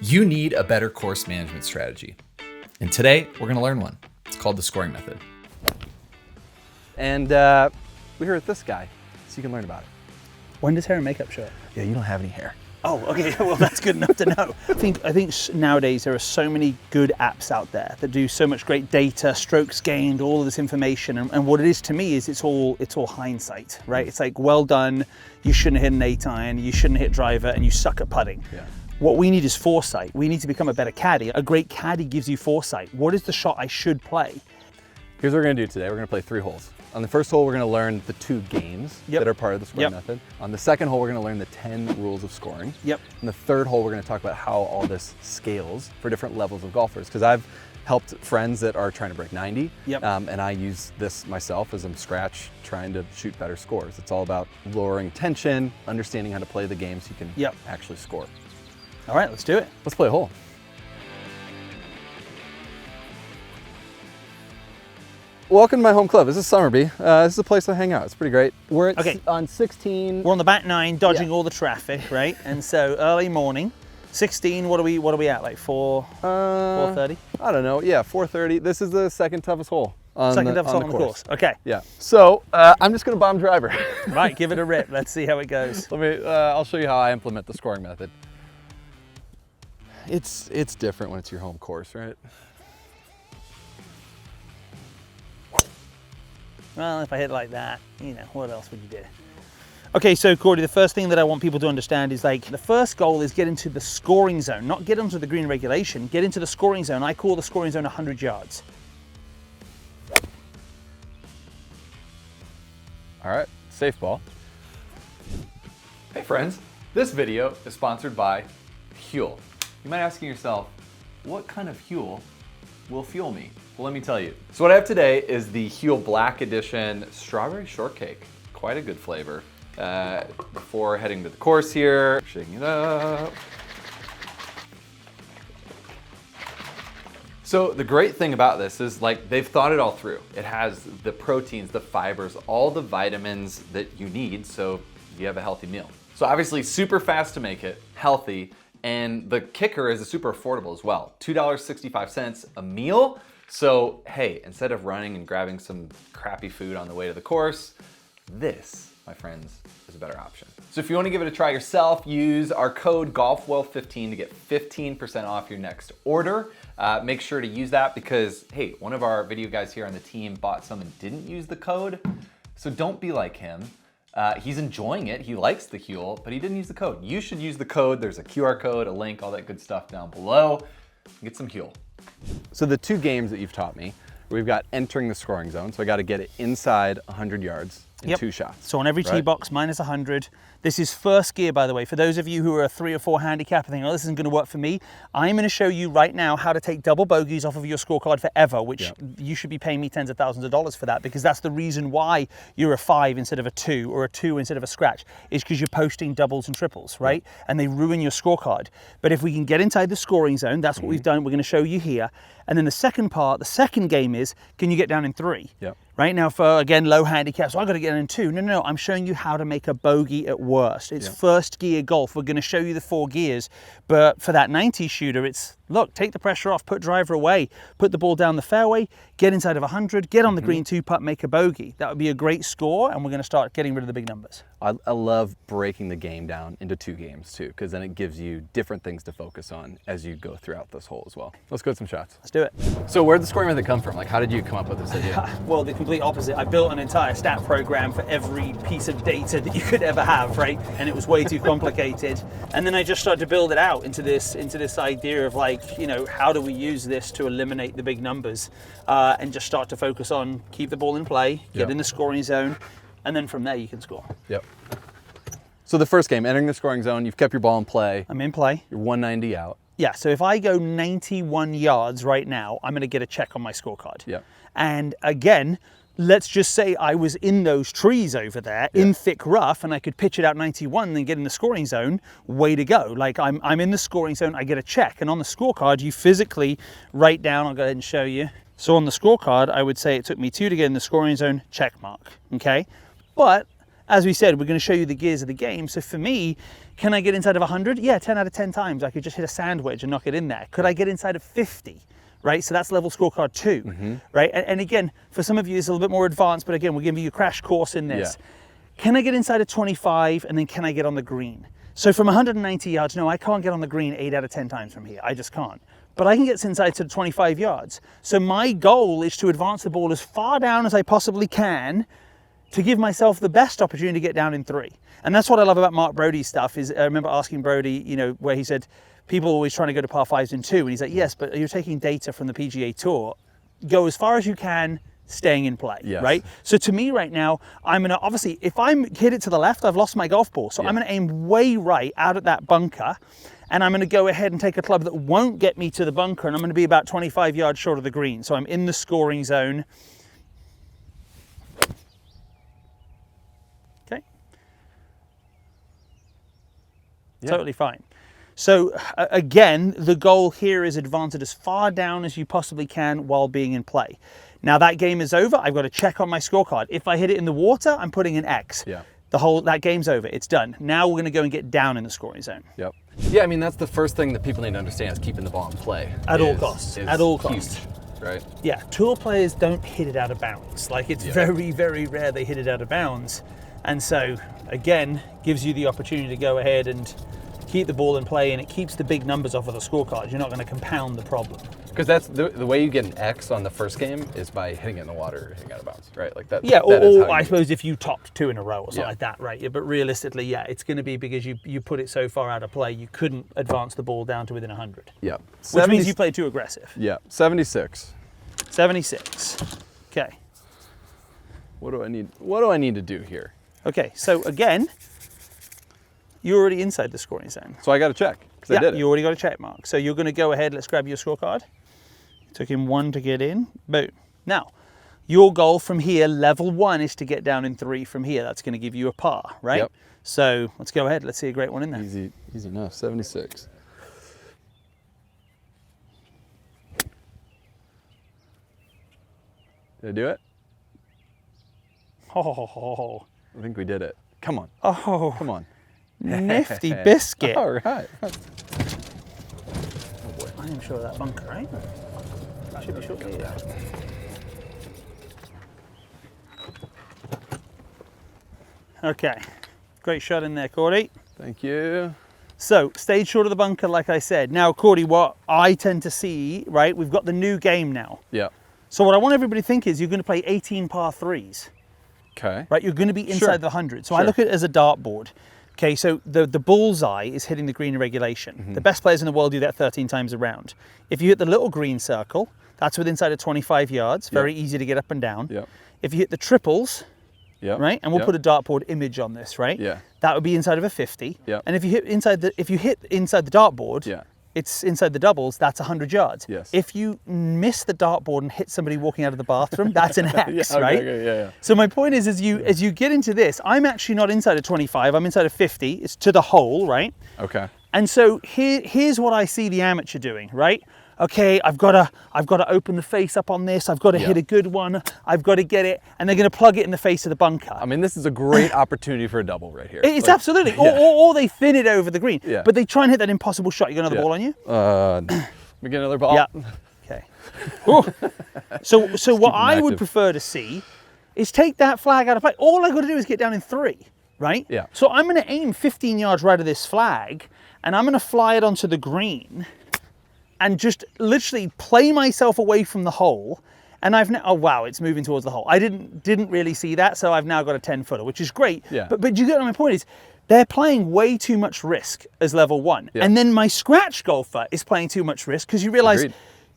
You need a better course management strategy. And today, we're gonna learn one. It's called the scoring method. And we're here with this guy, so you can learn about it. When does hair and makeup show? Yeah, you don't have any hair. Oh, okay, well that's good enough to know. I think nowadays there are so many good apps out there that do so much great data, strokes gained, all of this information, and what it is to me is it's all hindsight, right? It's like, well done, you shouldn't have hit an 8 iron, you shouldn't hit driver, and you suck at putting. Yeah. What we need is foresight. We need to become a better caddy. A great caddy gives you foresight. What is the shot I should play? Here's what we're gonna do today. We're gonna play 3 holes. On the first hole, we're gonna learn the 2 games that are part of the scoring method. On the second hole, we're gonna learn the 10 rules of scoring. Yep. And the third hole, we're gonna talk about how all this scales for different levels of golfers. Because I've helped friends that are trying to break 90, and I use this myself as I'm scratch trying to shoot better scores. It's all about lowering tension, understanding how to play the game so you can actually score. All right, let's do it. Let's play a hole. Welcome to my home club. This is Summerby. This is a place I hang out. It's pretty great. We're on 16. We're on the back 9, dodging all the traffic, right? And so early morning, 16. What are we at? Like 4:30? I don't know. Yeah, 4:30. This is the second toughest hole. Second toughest hole on the course. Okay. Yeah. So I'm just gonna bomb driver. Right. Give it a rip. Let's see how it goes. Let me. I'll show you how I implement the scoring method. It's different when it's your home course, right? Well, if I hit like that, you know, what else would you do? Okay, so Cordy, the first thing that I want people to understand is like the first goal is get into the scoring zone, not get onto the green regulation, get into the scoring zone. I call the scoring zone 100 yards. All right, safe ball. Hey friends, this video is sponsored by Huel. You might be asking yourself, what kind of Huel will fuel me? Well, let me tell you. So what I have today is the Huel Black Edition Strawberry Shortcake. Quite a good flavor. Before heading to the course here, shaking it up. So the great thing about this is like they've thought it all through. It has the proteins, the fibers, all the vitamins that you need so you have a healthy meal. So obviously super fast to make it, healthy, and the kicker is it's super affordable as well. $2.65 a meal. So hey, instead of running and grabbing some crappy food on the way to the course, this, my friends, is a better option. So if you want to give it a try yourself, use our code GolfWell15 to get 15% off your next order. Make sure to use that because, hey, one of our video guys here on the team bought some and didn't use the code. So don't be like him. He's enjoying it, he likes the Huel, but he didn't use the code. You should use the code. There's a QR code, a link, all that good stuff down below. Get some Huel. So the 2 games that you've taught me, we've got entering the scoring zone. So I got to get it inside 100 yards in 2 shots. So on every tee box, minus 100. This is first gear, by the way. For those of you who are a 3 or 4 handicap and think, oh, this isn't going to work for me, I'm going to show you right now how to take double bogeys off of your scorecard forever, which you should be paying me tens of thousands of dollars for that, because that's the reason why you're a 5 instead of a 2 or a 2 instead of a scratch, is because you're posting doubles and triples, right? And they ruin your scorecard. But if we can get inside the scoring zone, that's what we've done. We're going to show you here. And then the second part, the second game is, can you get down in 3? Right now for, again, low handicap, so I've got to get in 2. No, I'm showing you how to make a bogey at worst. It's first gear golf. We're going to show you the 4 gears. But for that 90 shooter, it's, look, take the pressure off, put driver away, put the ball down the fairway, get inside of 100, get on the green 2-putt, make a bogey. That would be a great score, and we're going to start getting rid of the big numbers. I love breaking the game down into 2 games too, because then it gives you different things to focus on as you go throughout this hole as well. Let's go with some shots. Let's do it. So where'd the scoring method come from? Like, how did you come up with this idea? Well, the complete opposite. I built an entire stat program for every piece of data that you could ever have, right? And it was way too complicated. And then I just started to build it out into this idea of like, you know, how do we use this to eliminate the big numbers and just start to focus on keep the ball in play, get in the scoring zone, and then from there you can score. So the first game, entering the scoring zone, you've kept your ball in play. I'm in play. You're 190 out. Yeah, so if I go 91 yards right now, I'm going to get a check on my scorecard. And again, let's just say I was in those trees over there in thick rough and I could pitch it out 91 and then get in the scoring zone, way to go. Like I'm in the scoring zone, I get a check. And on the scorecard, you physically write down, I'll go ahead and show you. So on the scorecard, I would say it took me 2 to get in the scoring zone, check mark, okay? But as we said, we're going to show you the gears of the game. So for me, can I get inside of 100? Yeah, 10 out of 10 times. I could just hit a sand wedge and knock it in there. Could I get inside of 50? Right, so that's level scorecard 2, right? And again, for some of you, it's a little bit more advanced, but again, we're giving you a crash course in this. Yeah. Can I get inside of 25, and then can I get on the green? So from 190 yards, no, I can't get on the green 8 out of 10 times from here. I just can't. But I can get inside to 25 yards. So my goal is to advance the ball as far down as I possibly can to give myself the best opportunity to get down in 3. And that's what I love about Mark Brody's stuff. Is I remember asking Brody, you know, where he said, people are always trying to go to par 5s in 2. And he's like, yes, but you're taking data from the PGA Tour. Go as far as you can, staying in play, right? So to me right now, I'm gonna, obviously, if I'm hit it to the left, I've lost my golf ball. So I'm gonna aim way right out at that bunker, and I'm gonna go ahead and take a club that won't get me to the bunker, and I'm gonna be about 25 yards short of the green. So I'm in the scoring zone. Okay. Totally fine. So again, the goal here is advance it as far down as you possibly can while being in play. Now that game is over. I've got to check on my scorecard. If I hit it in the water, I'm putting an X. Yeah. That game's over. It's done. Now we're going to go and get down in the scoring zone. Yep. Yeah, I mean, that's the first thing that people need to understand is keeping the ball in play. At all costs. At all costs. Huge, right? Yeah, tour players don't hit it out of bounds. Like, it's very, very rare they hit it out of bounds. And so, again, gives you the opportunity to go ahead and keep the ball in play, and it keeps the big numbers off of the scorecard. You're not going to compound the problem. Because that's the way you get an X on the first game is by hitting it in the water or hitting out of bounds, right? Like that. Yeah, that or I suppose if you topped 2 in a row or something like that, right? Yeah, but realistically, yeah, it's going to be because you put it so far out of play, you couldn't advance the ball down to within 100. Yeah. Which means you played too aggressive. Yeah, 76. 76. Okay. What do I need to do here? Okay, so again, you're already inside the scoring zone. So I got to check, because I did it. You already got a check mark. So you're going to go ahead, let's grab your scorecard. Took him 1 to get in, boom. Now, your goal from here, level 1, is to get down in 3 from here. That's going to give you a par, right? Yep. So let's go ahead, let's see a great one in there. Easy enough, 76. Did I do it? Oh. I think we did it. Come on. Oh. Come on. Nifty biscuit. All right. Oh boy. I am sure of that bunker, right? Should be short. Yeah. Okay. Great shot in there, Cordy. Thank you. So, stayed short of the bunker, like I said. Now, Cordy, what I tend to see, right, we've got the new game now. Yeah. So what I want everybody to think is you're going to play 18 par 3s. Okay. Right, you're going to be inside the 100. So I look at it as a dartboard. Okay, so the bullseye is hitting the green in regulation. The best players in the world do that 13 times around. If you hit the little green circle, that's within inside of 25 yards. Very easy to get up and down. Yep. If you hit the triples, right, and we'll put a dartboard image on this, right? Yeah. That would be inside of a 50. Yeah. And if you hit inside the dartboard, it's inside the doubles, that's 100 yards. Yes. If you miss the dartboard and hit somebody walking out of the bathroom, that's an X, right? Okay, So my point is, as you get into this, I'm actually not inside of 25, I'm inside of 50. It's to the hole, right? Okay. And so here's what I see the amateur doing, right? Okay, I've got to open the face up on this. I've got to hit a good one. I've got to get it, and they're going to plug it in the face of the bunker. I mean, this is a great opportunity for a double right here. It's absolutely, or they thin it over the green. Yeah. But they try and hit that impossible shot. You got another ball on you? Let me get another ball. Yeah. Okay. So what I would prefer to see is take that flag out of play. All I got to do is get down in 3, right? Yeah. So I'm going to aim 15 yards right of this flag, and I'm going to fly it onto the green, and just literally play myself away from the hole. And I've now, oh wow, it's moving towards the hole. I didn't really see that, so I've now got a 10-footer, which is great. Yeah. But you get my point is, they're playing way too much risk as level 1. Yeah. And then my scratch golfer is playing too much risk because you realize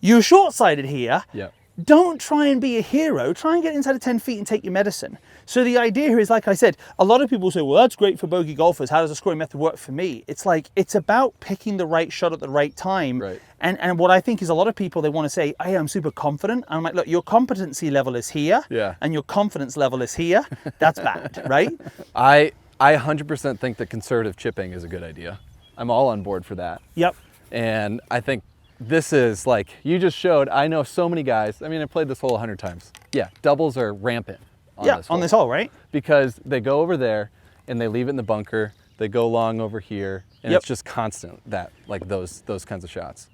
you're short-sighted here. Yeah. Don't try and be a hero. Try and get inside of 10 feet and take your medicine. So the idea here is, like I said, a lot of people say, well, that's great for bogey golfers. How does the scoring method work for me? It's like, it's about picking the right shot at the right time. Right. And what I think is a lot of people, they want to say, hey, I'm super confident. And I'm like, look, your competency level is here. Yeah. And your confidence level is here. That's bad, right? I 100% think that conservative chipping is a good idea. I'm all on board for that. Yep. And I think this is like, you just showed, I know so many guys, I mean, I played this hole 100 times. Yeah, doubles are rampant. on Yeah, this hole. on this hole, right? Because they go over there and they leave it in the bunker. They go long over here, and it's just constant those kinds of shots.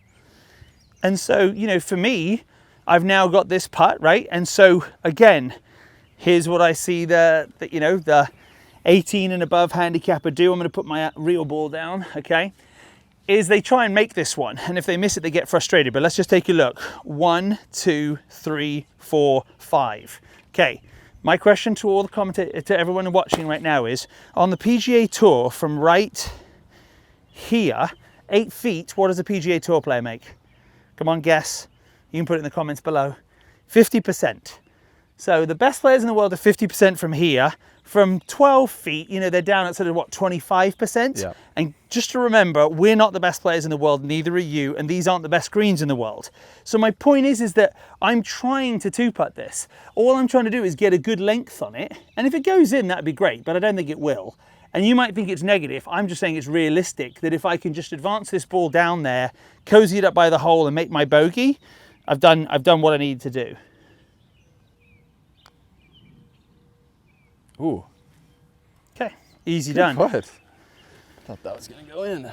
And so, you know, for me, I've now got this putt, right? And so again, here's what I see the 18 and above handicapper do. I'm going to put my real ball down, okay? Is they try and make this one, and if they miss it, they get frustrated. But let's just take a look. 1, 2, 3, 4, 5. Okay. My question to all the commentators, to everyone watching right now is, on the PGA Tour from right here, 8 feet, what does a PGA Tour player make? Come on, guess. You can put it in the comments below. 50%. So the best players in the world are 50% from here. From 12 feet, you know, they're down at sort of what, 25%? Yeah. And just to remember, we're not the best players in the world, neither are you, and these aren't the best greens in the world. So my point is that I'm trying to two-putt this. All I'm trying to do is get a good length on it, and if it goes in, that'd be great, but I don't think it will. And you might think it's negative. I'm just saying it's realistic, that if I can just advance this ball down there, cozy it up by the hole and make my bogey, I've done what I needed to do. Ooh. Okay, easy Good done. putt. Thought that was gonna go in.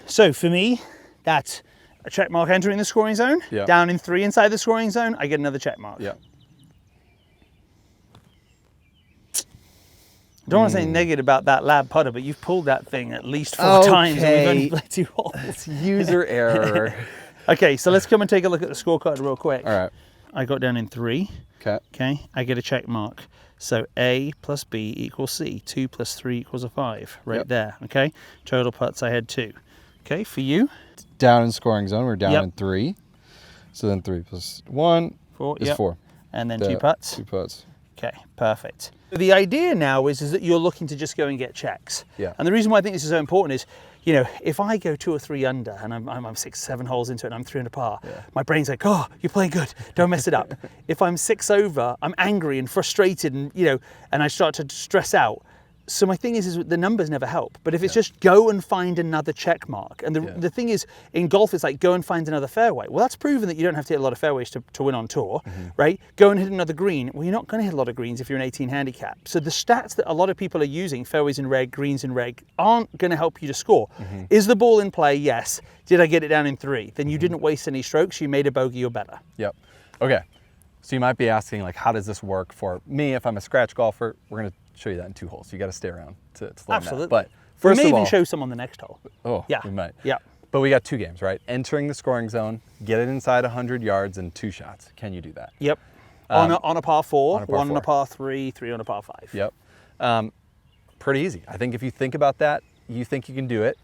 So for me, that's a check mark entering the scoring zone. Yeah. Down in 3 inside the scoring zone, I get another check mark. Yeah. I don't want to say negative about that lab putter, but you've pulled that thing at least 4 times and we've only played 2 holes. It's user error. Okay, so let's come and take a look at the scorecard real quick. All right. I got down in 3. Okay. Okay, I get a check mark. So A plus B equals C. 2 plus 3 equals a 5. Right there. Okay. Total putts, I had 2. Okay, for you? Down in scoring zone, we're down Yep. in 3. So then 3 plus 1 4. is 4. And then 2 putts. 2 putts. Okay, perfect. The idea now is that you're looking to just go and get checks. Yeah. And the reason why I think this is so important is, you know, if I go 2 or 3 under and I'm 6, 7 holes into it and I'm 3 under par, my brain's like, oh, you're playing good, don't mess it up. If I'm 6 over, I'm angry and frustrated and, you know, and I start to stress out. So my thing is the numbers never help. But if it's just go and find another check mark, and the thing is, in golf, it's like go and find another fairway. Well, that's proven that you don't have to hit a lot of fairways to win on tour, right? Go and hit another green. Well, you're not going to hit a lot of greens if you're an 18 handicap. So the stats that a lot of people are using, fairways in red, greens in red, aren't going to help you to score. Is the ball in play? Yes. Did I get it down in 3? Then you didn't waste any strokes. You made a bogey or better. Yep. Okay. So you might be asking, like, how does this work for me if I'm a scratch golfer? We're going to show you that in 2 holes. So you got to stay around to learn Absolutely. that. But We first may of even all, show some on the next hole. oh, Yeah. we might. Yeah. But we got 2 games, right? Entering the scoring zone, get it inside 100 yards and 2 shots. Can you do that? Yep. On a par 4, on a par 1 on a 4. par 3, 3 on a par 5. Yep. Pretty easy. I think if you think about that, you think you can do it.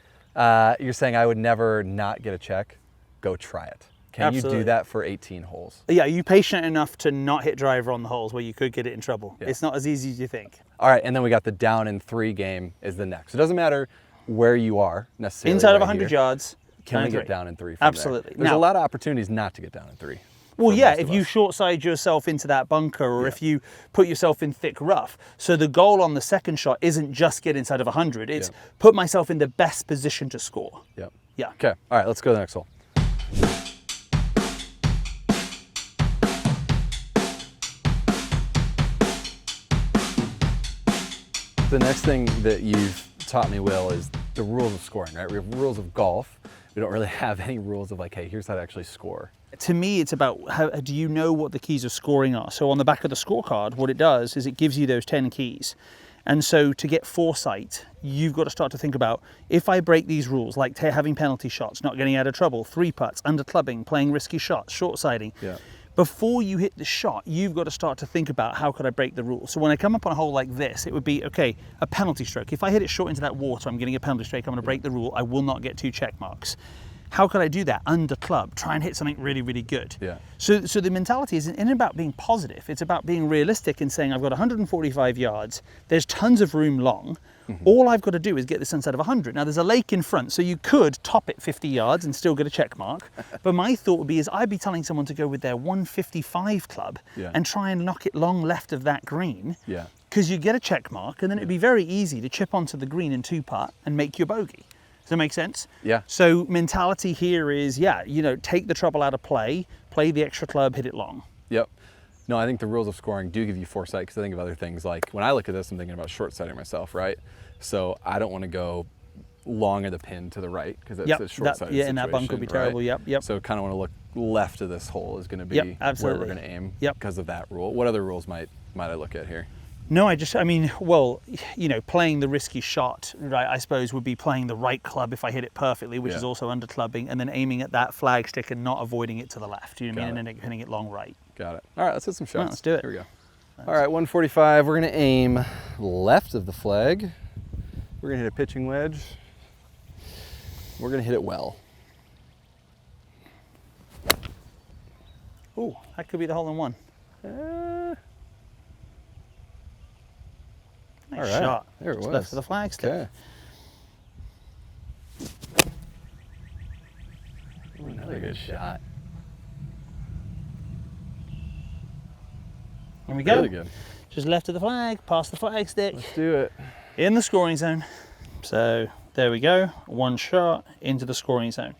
You're saying I would never not get a check. Go try it. Can Absolutely. you do that for 18 holes? Yeah, are you patient enough to not hit driver on the holes where you could get it in trouble? Yeah. It's not as easy as you think. All right, and then we got the down in 3 game is the next. It doesn't matter where you are necessarily. Inside of right 100 here. yards, Can we down get 3. down in 3 from Absolutely. there? There's Now- a lot of opportunities not to get down in 3. Well, for yeah, most if of you us. short side yourself into that bunker or if you put yourself in thick rough. So the goal on the second shot isn't just get inside of 100, it's put myself in the best position to score. Yep. Yeah. Okay, all right, let's go to the next hole. The next thing that you've taught me, Will, is the rules of scoring, right? We have rules of golf. We don't really have any rules of like, hey, here's how to actually score. To me, it's about how do you know what the keys of scoring are. So on the back of the scorecard, what it does is it gives you those 10 keys. And so to get foresight, you've got to start to think about, if I break these rules, like having penalty shots, not getting out of trouble, 3 putts, under clubbing, playing risky shots, short siding. Yeah. Before you hit the shot, you've got to start to think about how could I break the rules. So when I come up on a hole like this, it would be, okay, a penalty stroke. If I hit it short into that water, I'm getting a penalty stroke, I'm going to break the rule. I will not get 2 check marks. How could I do that? Under club, try and hit something really, really good. Yeah. So the mentality isn't about being positive. It's about being realistic and saying, I've got 145 yards. There's tons of room long. All I've got to do is get this inside of 100. Now there's a lake in front, so you could top it 50 yards and still get a check mark. But my thought would be I'd be telling someone to go with their 155 club and try and knock it long left of that green. Yeah. Because you get a check mark, and then it'd be very easy to chip onto the green in 2-putt and make your bogey. Does that make sense? Yeah. So mentality here is, take the trouble out of play the extra club, hit it long. Yep. No, I think the rules of scoring do give you foresight, because I think of other things. Like when I look at this, I'm thinking about short-sighting myself, right? So I don't want to go long of the pin to the right, because that's a short-sighted situation. And that bunker would be terrible. Right? Yep. So kind of want to look left of this hole is going to be where we're going to aim because of that rule. What other rules might I look at here? No, I mean, well, you know, playing the risky shot, right, I suppose would be playing the right club if I hit it perfectly, which is also under clubbing, and then aiming at that flag stick and not avoiding it to the left, you know what I mean, and then hitting it long right. Got it. All right, let's hit some shots. Right, let's do it. Here we go. All right, 145, we're going to aim left of the flag. We're going to hit a pitching wedge. We're going to hit it well. Ooh, that could be the hole in one. Nice shot. There it was. Left of the flag stick. Okay. Ooh, another good shot. Here we go. Really good. Just left of the flag, past the flag stick. Let's do it. In the scoring zone. So there we go. One shot into the scoring zone.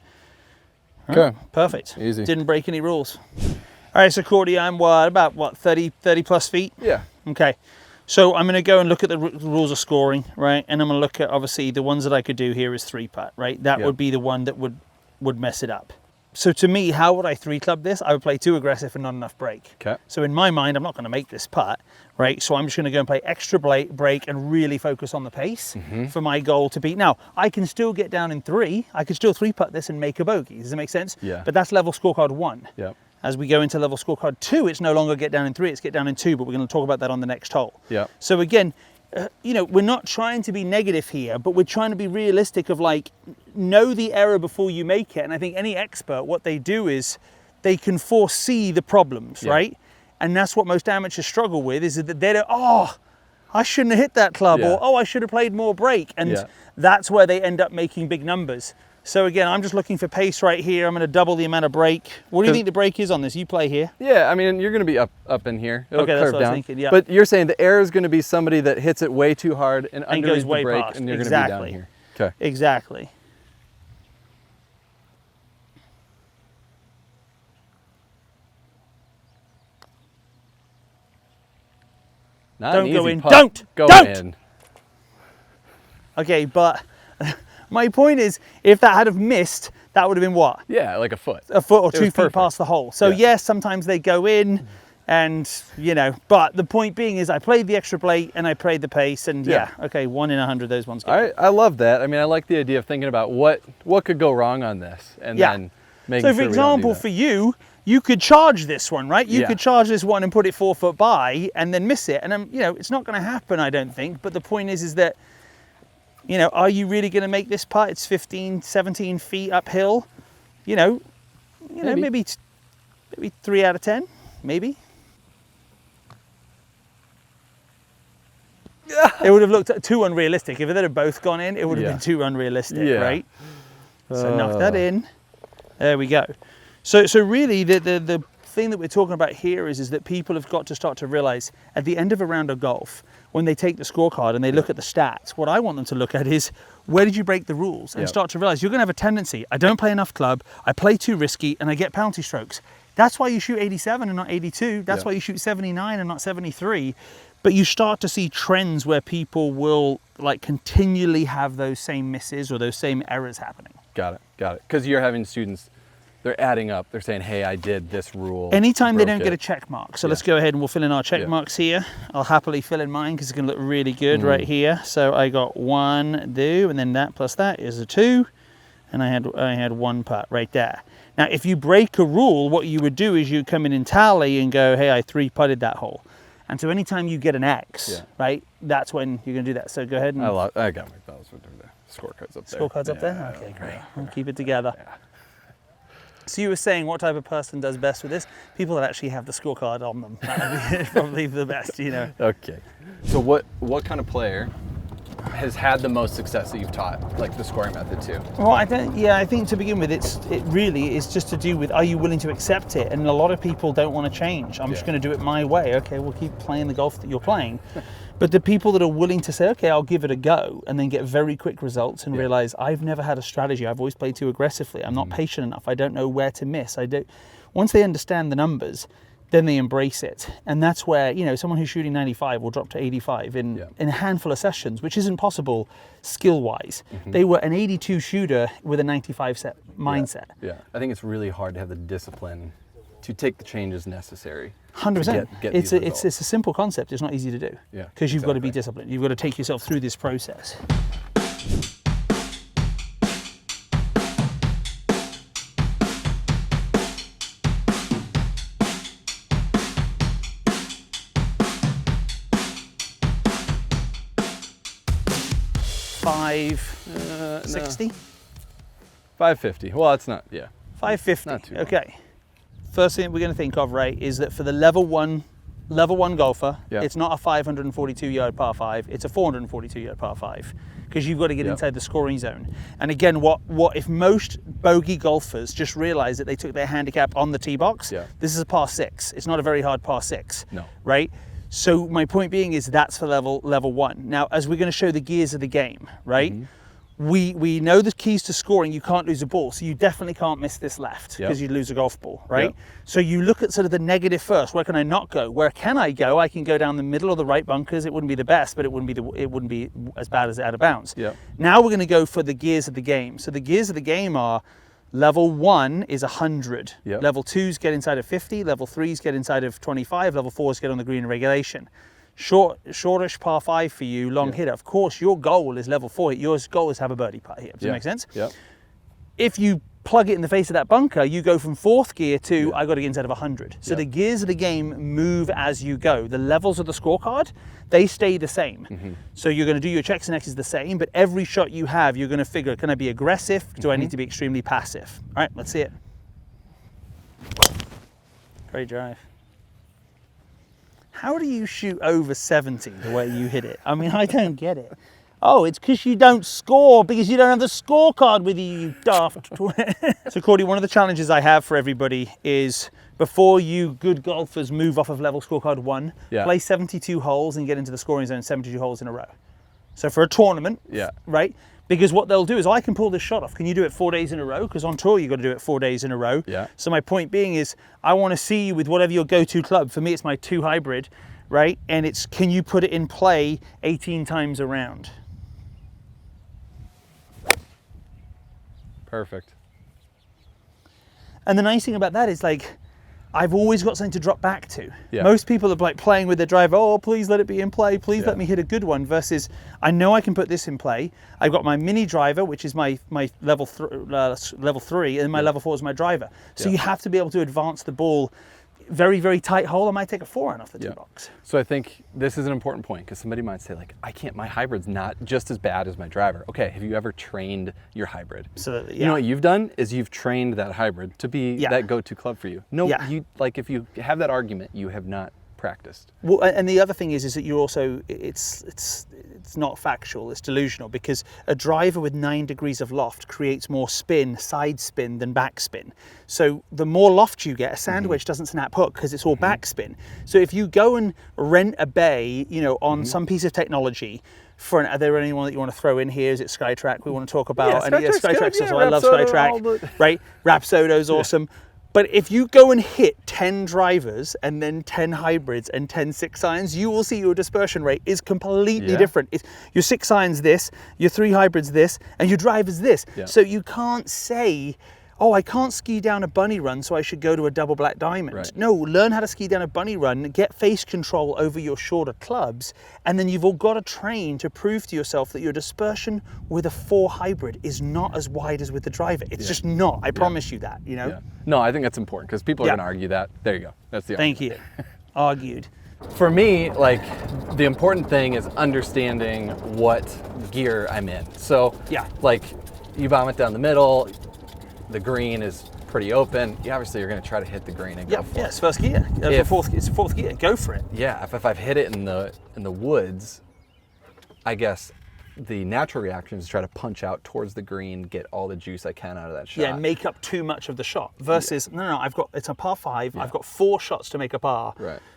Okay. Right, perfect. Easy. Didn't break any rules. All right, so Cordy, I'm about 30 plus feet? Yeah. Okay. So I'm going to go and look at the rules of scoring, right? And I'm going to look at, obviously, the ones that I could do here is 3-putt, right? That would be the one that would mess it up. So to me, how would I 3-club this? I would play too aggressive and not enough break. Okay. So in my mind, I'm not going to make this putt, right? So I'm just going to go and play extra break and really focus on the pace for my goal to beat. Now, I can still get down in 3. I could still 3-putt this and make a bogey. Does that make sense? Yeah. But that's level scorecard 1. Yeah. As we go into level scorecard 2, it's no longer get down in 3, it's get down in 2, but we're going to talk about that on the next hole. Yeah. So again, you know, we're not trying to be negative here, but we're trying to be realistic of like, know the error before you make it. And I think any expert, what they do is they can foresee the problems, right? And that's what most amateurs struggle with, is that they don't, oh, I shouldn't have hit that club, or oh, I should have played more break. And that's where they end up making big numbers. So again, I'm just looking for pace right here. I'm going to double the amount of break. What do you think the break is on this? You play here. Yeah, I mean, you're going to be up in here. It'll okay, curve that's what down. I was thinking, yeah. But you're saying the error is going to be somebody that hits it way too hard and underneath goes way the break, past. and you're going to be down here. Okay. Exactly. Not Don't an go easy in. putt. Don't! in. Okay, but my point is, if that had have missed, that would have been what? Yeah, like a foot. A foot or It 2 was feet perfect. past the hole. So yes, sometimes they go in, and you know, but the point being is I played the extra plate and I played the pace, and okay, 1 in 100, those ones go. I love that. I mean, I like the idea of thinking about what could go wrong on this, and then making So sure for example, for you could charge this one, right? You could charge this one and put it 4 foot by and then miss it. And you know, it's not going to happen, I don't think. But the point is that, you know, are you really going to make this putt? It's 15, 17 feet uphill. You know, maybe 3 out of 10, maybe. It would have looked too unrealistic. If they'd have both gone in, it would have been too unrealistic, right? So knock that in. There we go. So really, the thing that we're talking about here is that people have got to start to realize at the end of a round of golf, when they take the scorecard and they look at the stats, what I want them to look at is, where did you break the rules? And start to realize you're going to have a tendency, I don't play enough club, I play too risky, and I get penalty strokes. That's why you shoot 87 and not 82. That's why you shoot 79 and not 73. But you start to see trends where people will like continually have those same misses or those same errors happening. Got it. Because you're having students, they're adding up. They're saying, hey, I did this rule. Anytime they don't get a check mark. So let's go ahead and we'll fill in our check marks here. I'll happily fill in mine because it's going to look really good right here. So I got 1 do, and then that plus that is a 2. And I had 1 putt right there. Now, if you break a rule, what you would do is you come in and tally and go, hey, I 3-putted that hole. And so anytime you get an X, right, that's when you're going to do that. So go ahead and... I got my bells with the scorecards up there. Scorecards up there? Okay, great. We'll keep it together. So you were saying what type of person does best with this? People that actually have the scorecard on them. That would be probably the best, you know. Okay. So what kind of player has had the most success that you've taught, like the scoring method too? Well, I think to begin with, it really is just to do with, are you willing to accept it? And a lot of people don't want to change. I'm just going to do it my way. Okay, we'll keep playing the golf that you're playing. But the people that are willing to say, okay, I'll give it a go, and then get very quick results and realize I've never had a strategy. I've always played too aggressively. I'm not patient enough. I don't know where to miss. Once they understand the numbers, then they embrace it. And that's where, you know, someone who's shooting 95 will drop to 85 in a handful of sessions, which isn't possible skill-wise. They were an 82 shooter with a 95 set mindset. Yeah, I think it's really hard to have the discipline to take the changes necessary. 100%. Get It's a simple concept. It's not easy to do. Yeah, because you've got to be disciplined. You've got to take yourself through this process. $560? 550. Well, it's not. Yeah. 550. Not too long. Okay. First thing we're going to think of, Ray, is that for the level one golfer, it's not a 542-yard par 5. It's a 442-yard par 5 because you've got to get inside the scoring zone. And again, what if most bogey golfers just realized that they took their handicap on the tee box? This is a par 6. It's not a very hard par 6. No. Right. So my point being is that's for level 1. Now, as we're going to show the gears of the game, right? We know the keys to scoring. You can't lose a ball, so you definitely can't miss this left because you'd lose a golf ball, right? So you look at sort of the negative first. Where can I not go? Where can I go? I can go down the middle or the right bunkers. It wouldn't be the best, but it wouldn't be as bad as out of bounds. Now we're going to go for the gears of the game. So the gears of the game are level 1 is 100. Level 2's get inside of 50. Level 3's get inside of 25. Level 4's get on the green in regulation. Shortish par 5 for you, long hitter. Of course, your goal is level 4. Your goal is to have a birdie putt here. Does that make sense? If you plug it in the face of that bunker, you go from 4th gear to, I got to get inside of 100. So the gears of the game move as you go. The levels of the scorecard, they stay the same. So you're going to do your checks and X's the same, but every shot you have, you're going to figure, can I be aggressive? Do I need to be extremely passive? All right, let's see it. Great drive. How do you shoot over 70 the way you hit it? I mean, I don't get it. Oh, it's because you don't score, because you don't have the scorecard with you, you daft twit. So, Cordy, one of the challenges I have for everybody is before you good golfers move off of level scorecard 1, play 72 holes and get into the scoring zone 72 holes in a row. So for a tournament, right? Because what they'll do is, I can pull this shot off. Can you do it 4 days in a row? Because on tour, you've got to do it 4 days in a row. So my point being is, I want to see you with whatever your go-to club. For me, it's my 2 hybrid, right? And it's, can you put it in play 18 times a round? Perfect. And the nice thing about that is, like, I've always got something to drop back to. Most people are like playing with their driver, oh, please let it be in play, please let me hit a good one, versus I know I can put this in play. I've got my mini driver, which is my level 3, and my level 4 is my driver. So you have to be able to advance the ball. Very, very tight hole, I might take a 4 off the tee box. So I think this is an important point, because somebody might say, like, my hybrid's not just as bad as my driver. Okay, have you ever trained your hybrid? Absolutely. You know what you've done is you've trained that hybrid to be that go-to club for you. No, you, like, if you have that argument, you have not practiced. Well, and the other thing is that you're also, it's not factual, it's delusional, because a driver with 9 degrees of loft creates more spin, side spin, than back spin. So the more loft you get, a sand wedge doesn't snap hook because it's all back spin. So if you go and rent a bay, you know, on some piece of technology, are there anyone that you want to throw in here? Is it SkyTrack we want to talk about? SkyTrack's awesome. I love SkyTrack, right? Rapsodo's awesome. But if you go and hit 10 drivers and then 10 hybrids and 10 6-irons, you will see your dispersion rate is completely different. Your 6-irons this, your 3 hybrids this, and your drivers this. So you can't say, oh, I can't ski down a bunny run, so I should go to a double black diamond. No, learn how to ski down a bunny run, get face control over your shorter clubs, and then you've all got to train to prove to yourself that your dispersion with a 4 hybrid is not as wide as with the driver. It's just not. I promise you that, you know? No, I think that's important, because people are going to argue that. There you go. That's the Thank you. Argued. For me, like, the important thing is understanding what gear I'm in. So, like, you bomb it down the middle, the green is pretty open. Obviously, you're going to try to hit the green and go for it. It's first gear. It's 4th gear. Go for it. Yeah, if I've hit it in the woods, I guess the natural reaction is to try to punch out towards the green, get all the juice I can out of that shot. Yeah, make up too much of the shot. Versus, no, it's a par 5. I've got 4 shots to make a par.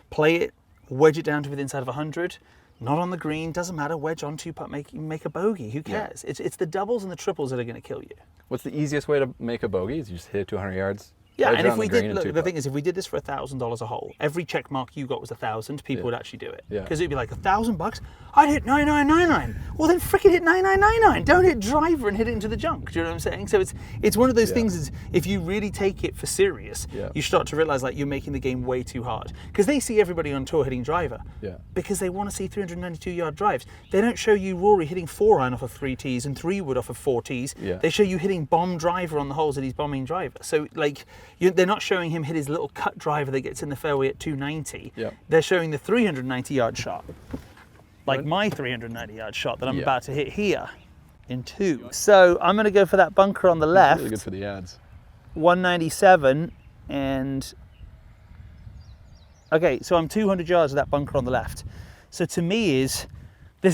Play it, wedge it down to within inside of 100. Not on the green, doesn't matter, wedge on 2-putt, make a bogey, who cares? It's the doubles and the triples that are going to kill you. What's the easiest way to make a bogey? Is you just hit it to 100 yards? Yeah, Right and if around we the green did, and look, two the putt. thing is, if we did this for $1,000 a hole, every check mark you got was 1,000, people would actually do it. Yeah. Because it'd be like $1,000, I'd hit 9999. Well, then frickin' hit 9999. Don't hit driver and hit it into the junk. Do you know what I'm saying? So it's one of those things. Is if you really take it for serious, you start to realize like you're making the game way too hard. Because they see everybody on tour hitting driver. Yeah. Because they want to see 392-yard drives. They don't show you Rory hitting 4-iron off of 3 tees and 3-wood off of 4 tees. Yeah. They show you hitting bomb driver on the holes that he's bombing driver. So like they're not showing him hit his little cut driver that gets in the fairway at 290. Yeah. They're showing the 390-yard shot. Like my 390-yard shot that I'm about to hit here in 2. So I'm going to go for that bunker on the left. Really good for the ads. 197 and okay, so I'm 200 yards of that bunker on the left. So to me this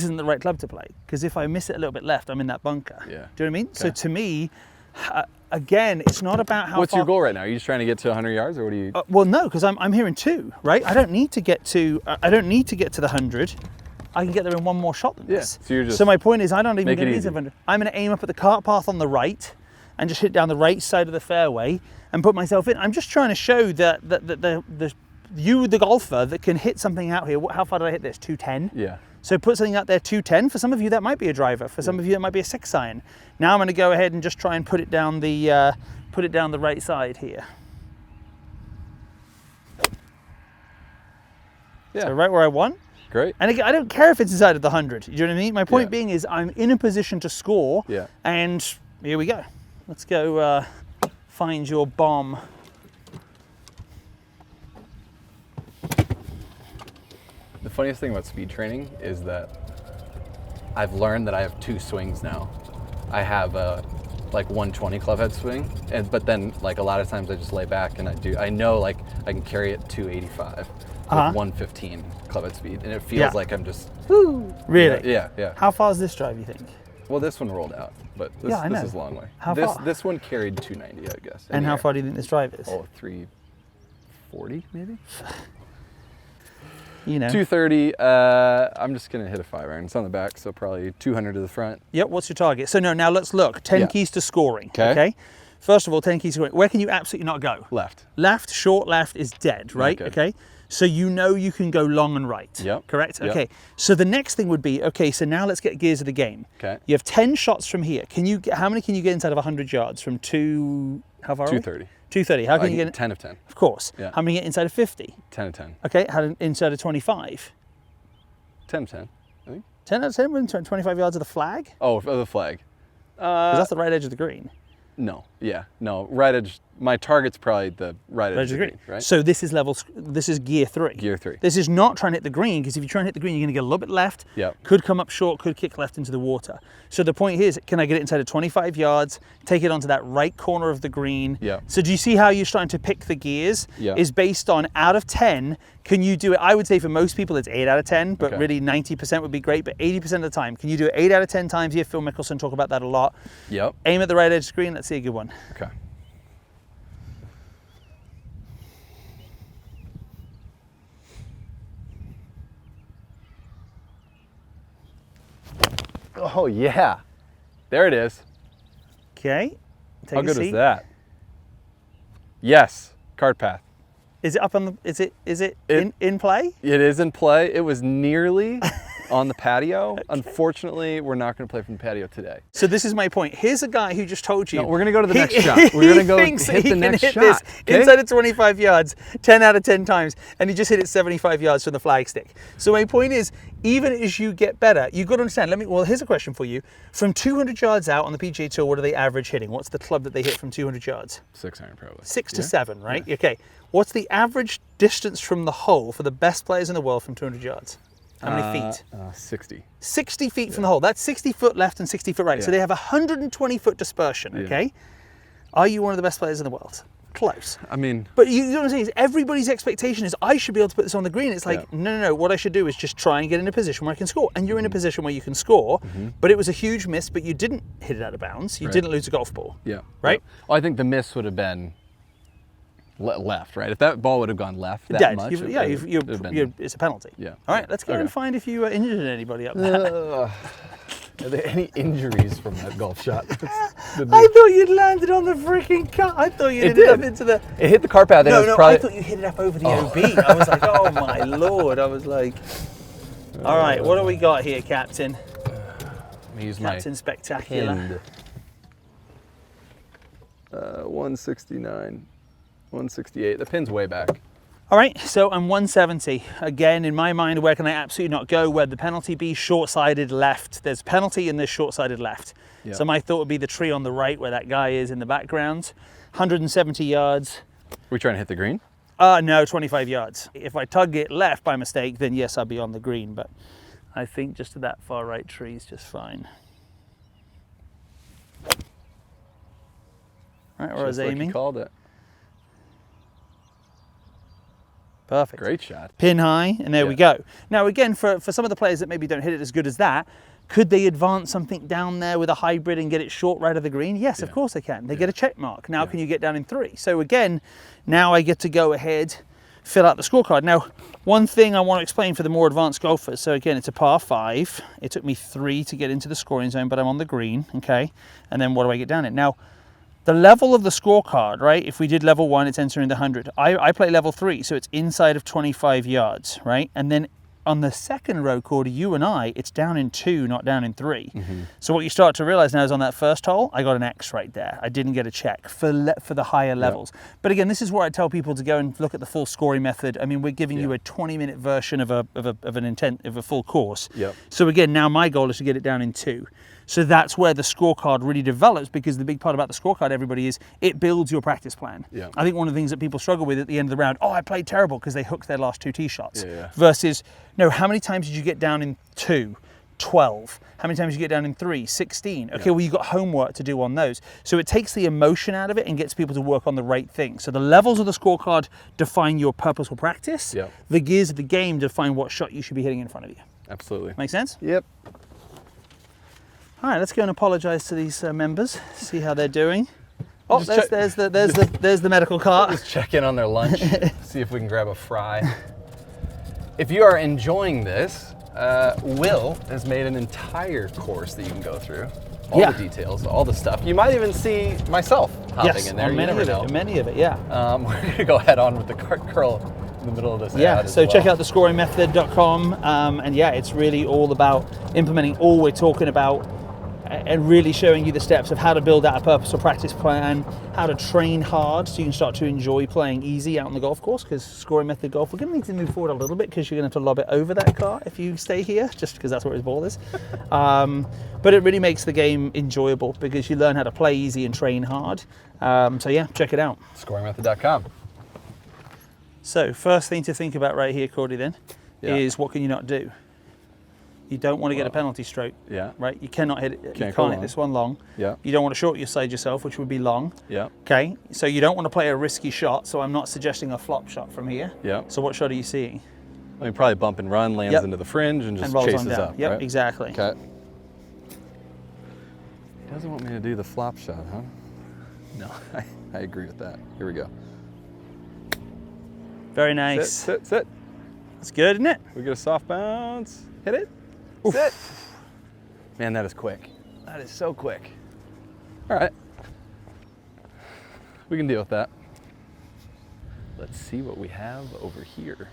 isn't the right club to play, because if I miss it a little bit left, I'm in that bunker. Yeah. Do you know what I mean? Okay. So to me, again, it's not about how What's far... your goal right now? Are you just trying to get to 100 yards, or what do you? well, no, because I'm here in 2, right? I don't need to get to the 100. I can get there in one more shot than this. So you're just my point is, I don't even make get it these easy. 100. I'm going to aim up at the cart path on the right and just hit down the right side of the fairway and put myself in. I'm just trying to show that you, the golfer, that can hit something out here. How far did I hit this? 210? Yeah. So put something out there 210. For some of you, that might be a driver. For some of you, that might be a 6-iron. Now I'm going to go ahead and just try and put it down the right side here. Yeah. So right where I want. Great. And again, I don't care if it's inside of the 100. You know what I mean? My point Yeah. being is I'm in a position to score. Yeah. And here we go. Let's go find your bomb. The funniest thing about speed training is that I've learned that I have 2 swings now. I have a like 120 clubhead swing, but then like a lot of times I just lay back and I know like I can carry it 285 with 115 clubhead speed, and it feels like I'm just Really? yeah. How far is this drive, you think? Well, this one rolled out, but this, Yeah, I know. this is a long way. How far? This one carried 290, I guess. And how far do you think this drive is? Oh, 340 maybe. You know. 230. I'm just gonna hit a 5-iron. It's on the back, so probably 200 to the front. Yep. What's your target? So no. Now let's look. 10 keys to scoring. Okay. First of all, 10 keys to scoring. Where can you absolutely not go? Left. Left, short left is dead, right? good. Okay. So you know you can go long and right. Yep. Correct? Yep. Okay. So the next thing would be, okay, so now let's get gears of the game. Okay. You have 10 shots from here. How many can you get inside of 100 yards from how far? 230. 230. How can you get 10 of 10. Of course. Yeah. How many get inside of 50? 10 of 10. Okay. How inside of 25? 10 of 10. I think. 10 out of 10 within 25 yards of the flag? Oh, the flag. 'Cause that's the right edge of the green. No. Yeah. No. Right edge. My target's probably the right edge of the green, right? So this is gear 3. Gear 3. This is not trying to hit the green, because if you try and hit the green, you're going to get a little bit left. Yep. Could come up short, could kick left into the water. So the point here is, can I get it inside of 25 yards, take it onto that right corner of the green? Yep. So do you see how you're starting to pick the gears? Yep. Is based on out of 10, can you do it? I would say for most people it's 8 out of 10, but Okay. really 90% would be great. But 80% of the time, can you do it 8 out of 10 times? You hear Phil Mickelson talk about that a lot. Yep. Aim at the right edge of the green. Let's see a good one. Okay. Oh yeah, there it is. Okay. Take How a good seat. was that? Yes, cart path. Is it up on the? Is it in play? It is in play. It was nearly on the patio. Unfortunately, we're not going to play from the patio today. So this is my point. Here's a guy who just told you. No, we're going to go to the next shot. We're going to go thinks hit he the can next hit shot. this okay? inside of 25 yards, 10 out of 10 times, and he just hit it 75 yards from the flag stick. So my point is, even as you get better, you've got to understand. Well, here's a question for you. From 200 yards out on the PGA Tour, what are they average hitting? What's the club that they hit from 200 yards? 6-iron probably. 6 to 7, right? Yeah. Okay. What's the average distance from the hole for the best players in the world from 200 yards? How many feet? 60. 60 feet from the hole. That's 60 foot left and 60 foot right. So they have 120 foot dispersion, okay? Are you one of the best players in the world? Close. I mean, But you know what I'm saying? Is everybody's expectation is I should be able to put this on the green. It's like, no. What I should do is just try and get in a position where I can score. And you're in a position where you can score, but it was a huge miss, but you didn't hit it out of bounds. You didn't lose a golf ball. yeah. Right? Well, I think the miss would have been left, right? If that ball would have gone left that Dead. much, It's a penalty. Yeah. All right, let's go and find if you injured anybody up there. Are there any injuries from that golf shot? I thought you'd landed on the freaking cut. I thought you hit it up into the... It hit the car path. No, and it was no, probably... I thought you hit it up over the OB. I was like, oh my Lord. I was like, all right, what do we got here, Captain? Let me use Captain my Spectacular. pinned. 169, 168. The pin's way back. All right, so I'm 170. Again, in my mind, where can I absolutely not go? Where the penalty be? Short-sided left. There's penalty and there's short-sided left. Yep. So my thought would be the tree on the right where that guy is in the background. 170 yards. We trying to hit the green? No, 25 yards. If I tug it left by mistake, then yes, I'll be on the green, but I think just to that far right tree is just fine. Right where I was aiming. Like you called it. Perfect. Great shot. Pin high, and there we go. Now again, for some of the players that maybe don't hit it as good as that, could they advance something down there with a hybrid and get it short right of the green? Yes, of course they can. They get a check mark. Now can you get down in 3? So again, now I get to go ahead, fill out the scorecard. Now, one thing I want to explain for the more advanced golfers. So again, it's a par 5. It took me 3 to get into the scoring zone, but I'm on the green, okay? And then what do I get down it? Now, the level of the scorecard, right? If we did level 1, it's entering the 100. I play level 3, so it's inside of 25 yards, right? And then on the second row, Cordy, you and I, it's down in 2, not down in 3. So what you start to realize now is on that first hole, I got an X right there. I didn't get a check for the higher levels. But again, this is where I tell people to go and look at the full scoring method. I mean, we're giving you a 20-minute version of a full course. So again, now my goal is to get it down in 2. So that's where the scorecard really develops, because the big part about the scorecard, everybody, is it builds your practice plan. I think one of the things that people struggle with at the end of the round, oh, I played terrible because they hooked their last 2 tee shots. Versus, no, how many times did you get down in 2? 12. How many times did you get down in 3? 16. Okay, well, you've got homework to do on those. So it takes the emotion out of it and gets people to work on the right thing. So the levels of the scorecard define your purposeful practice. The gears of the game define what shot you should be hitting in front of you. Absolutely. Make sense? Yep. All right, let's go and apologise to these members, see how they're doing. Oh, there's the medical cart. Just check in on their lunch, see if we can grab a fry. If you are enjoying this, Will has made an entire course that you can go through. All the details, all the stuff. You might even see myself hopping in there. Many of it, yeah. We're going to go head on with the cart curl in the middle of this ad so as well. check out thescoringmethod.com, and yeah, it's really all about implementing all we're talking about and really showing you the steps of how to build out a purposeful practice plan, how to train hard so you can start to enjoy playing easy out on the golf course, because scoring method golf, we're going to need to move forward a little bit because you're going to have to lob it over that car if you stay here, just because that's where his ball is. But it really makes the game enjoyable because you learn how to play easy and train hard. So yeah, check it out. Scoringmethod.com. So first thing to think about right here, Cordy, then, is what can you not do? You don't want to get a penalty stroke, right? You cannot hit it. You can't hit this one long. You don't want to short your side yourself, which would be long. Okay, so you don't want to play a risky shot, so I'm not suggesting a flop shot from here. So what shot are you seeing? I mean, probably bump and run, lands into the fringe, and just chases up. Yep, exactly. Okay. He doesn't want me to do the flop shot, huh? No, I agree with that. Here we go. Very nice. Sit. That's good, isn't it? We get a soft bounce. Hit it. Sit. Man, that is quick. That is so quick. All right. We can deal with that. Let's see what we have over here.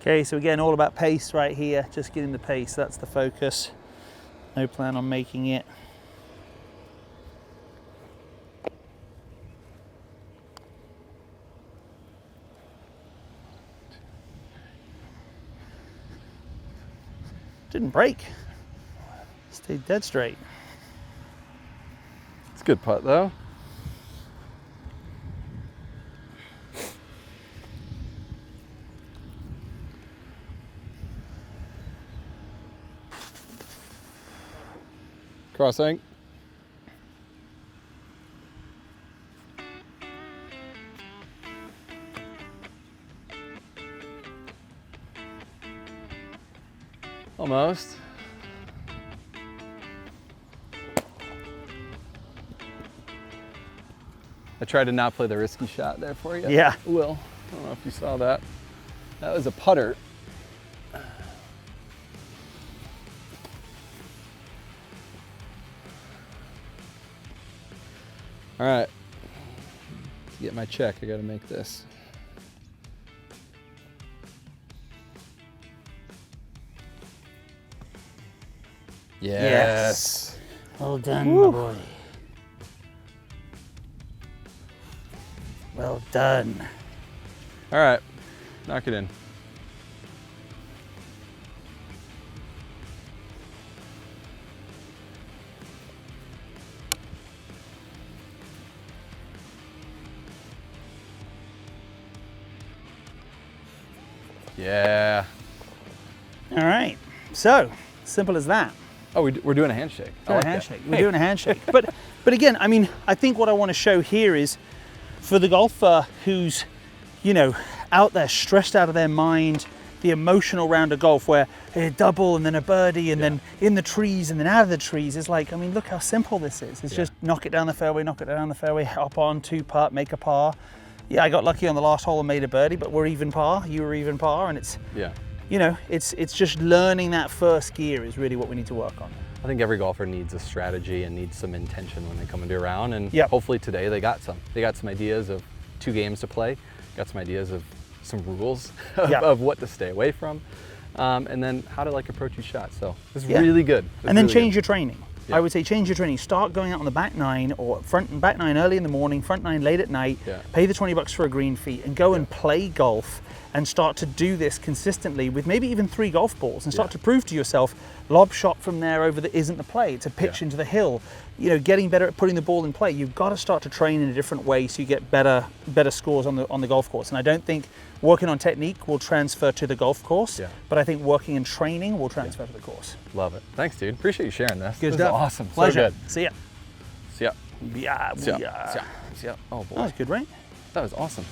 Okay, so again, all about pace right here. Just getting the pace, that's the focus. No plan on making it. Didn't break. Stayed dead straight. It's a good putt though. Crossing. Almost. I tried to not play the risky shot there for you. Yeah. Will, I don't know if you saw that. That was a putter. All right. To get my check, I got to make this. Yes. Well done, my boy. Well done. All right. Knock it in. Yeah. All right. So, simple as that. Oh, we're doing a handshake. We're doing a handshake. But again, I mean, I think what I want to show here is for the golfer who's, you know, out there stressed out of their mind, the emotional round of golf where a double and then a birdie and then in the trees and then out of the trees is like, I mean, look how simple this is. It's just knock it down the fairway, hop on, 2-putt, make a par. Yeah, I got lucky on the last hole and made a birdie, but we're even par, you were even par, and it's, you know, it's just learning that first gear is really what we need to work on. I think every golfer needs a strategy and needs some intention when they come into a round, and hopefully today they got some. They got some ideas of 2 games to play, got some ideas of some rules of what to stay away from, and then how to like approach each shot. So this is really good. And then change your training. I would say change your training. Start going out on the back 9 or front and back 9 early in the morning, front 9 late at night, pay the $20 for a green fee and go and play golf and start to do this consistently with maybe even 3 golf balls and start to prove to yourself, lob shot from there over that isn't the play. It's a pitch into the hill. You know, getting better at putting the ball in play. You've got to start to train in a different way so you get better scores on the golf course. And I don't think working on technique will transfer to the golf course, but I think working and training will transfer to the course. Love it. Thanks, dude. Appreciate you sharing this. Good this stuff. Is awesome. Pleasure. So good. See ya. See ya. Yeah. See ya. Oh boy. That was good, right? That was awesome.